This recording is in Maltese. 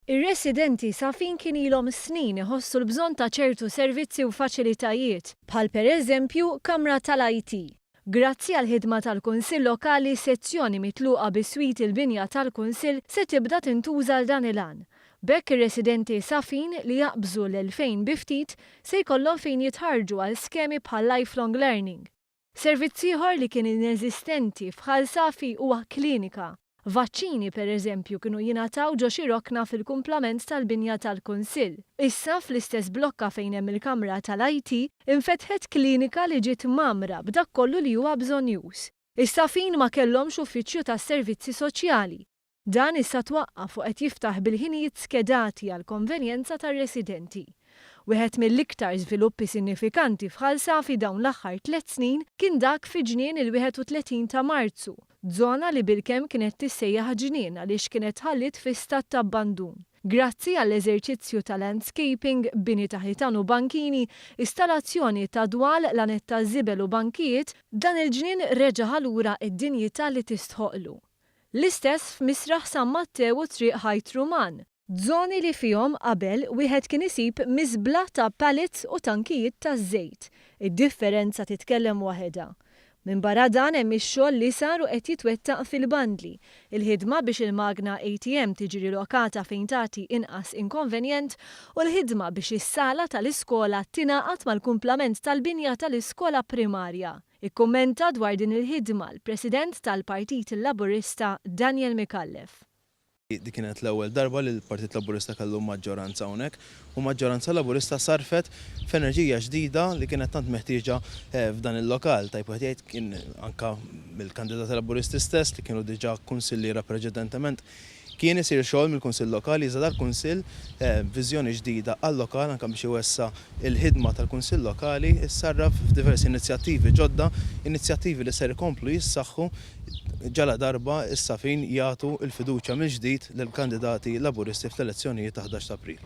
Ir-residenti Safin kien ilhom snin iħossu l-bżonn ta' ċertu servizzi u faċilitajiet, bħal pereżempju kamra tal-IT. Grazzi għal ħidma tal-Kunsill Lokali, sezzjoni mitluqa bis-swit il-binja tal-Kunsill se tibda tintuża l dan il-għan. B'hekk ir-residenti Safin li jaqbżu l-2000 bi ftit se jkollhom fejn jitħarġu għal skemi bħal lifelong learning. Servizz ieħor li kien ineżistenti f'Ħal Safi huwa klinika. Vaċċini pereżempju kienu jingħataw ġo xi rokna fil-kumplament tal-binja tal-Kunsill. Issa fl-istess blokka fejn hemm il-kamra tal-IT infetħet klinika li ġiet mamra b'dak kollu li huwa bżonjuż. Is-Safin ma kellhomx uffiċċju tas-servizzi soċjali. Dan issa twaqqaf u qed jiftaħ bil-ħinijiet skedati għal konvenjenza tar-residenti. Wieħed mill-iktar żviluppi sinnifikanti f'Ħal Safi dawn l-aħħar 3 snin kien dak fi ġnien il-31 ta' Marzu, żona li bilkemm kienet tissejjaħ ġnien għaliex kienet ħallit fi stat ta' abbandun. Grazzi għall-eżerċizzju ta' landscaping, bini ta' ħitan u bankini, installazzjoni ta' dwal l-anet taz-Zibel u bankijiet, dan il-ġnien reġa' lura id-dinjità li tistħoqlu. L-istess f'Misraħ San Mattew u triq Ħajt Ruman, żoni li fihom qabel wieħed kien isib miżbla ta' pallets u tankijiet ta' żejt. Id-differenza titkellem waħedha. Minn barra dan hemm ix-xogħol li sar u qed jitwettaq fil-bandli. Il-ħidma biex il-magna ATM tiġi rilokata fejn tagħti inqas inkonvenjent u l-ħidma biex is-sala tal-iskola tingħaqad mal-kumplament tal-binja tal-iskola primarja. Ikkummenta dwar din il-ħidma l-President tal-Partit Laburista Daniel Mikallef. Di kienet l-ewwel darba li l-Partit Laburista kellu maġġoranza hawnhekk u maġġoranza Laburista sarfet f'enerġija ġdida li kienet tant meħtieġa f'dan il-lokal. Tajb wieħed jgħid kien anke mill-kandidati Laburisti stess li kienu diġà kunsilliera preċedentement kien isir xogħol mill-Kunsill Lokali iżda dal-Kunsill viżjoni ġdida għal-lokal anke biex iwessa il-ħidma tal-Kunsill Lokali issarraf f'diversi inizjattivi ġodda, inizjattivi li ser ikomplu jissaħħu ġala darba is-Safin jagħtu l-fiduċja mill-ġdid lill-kandidati Laburisti fl-elezzjonijiet ta' 11 ta' April.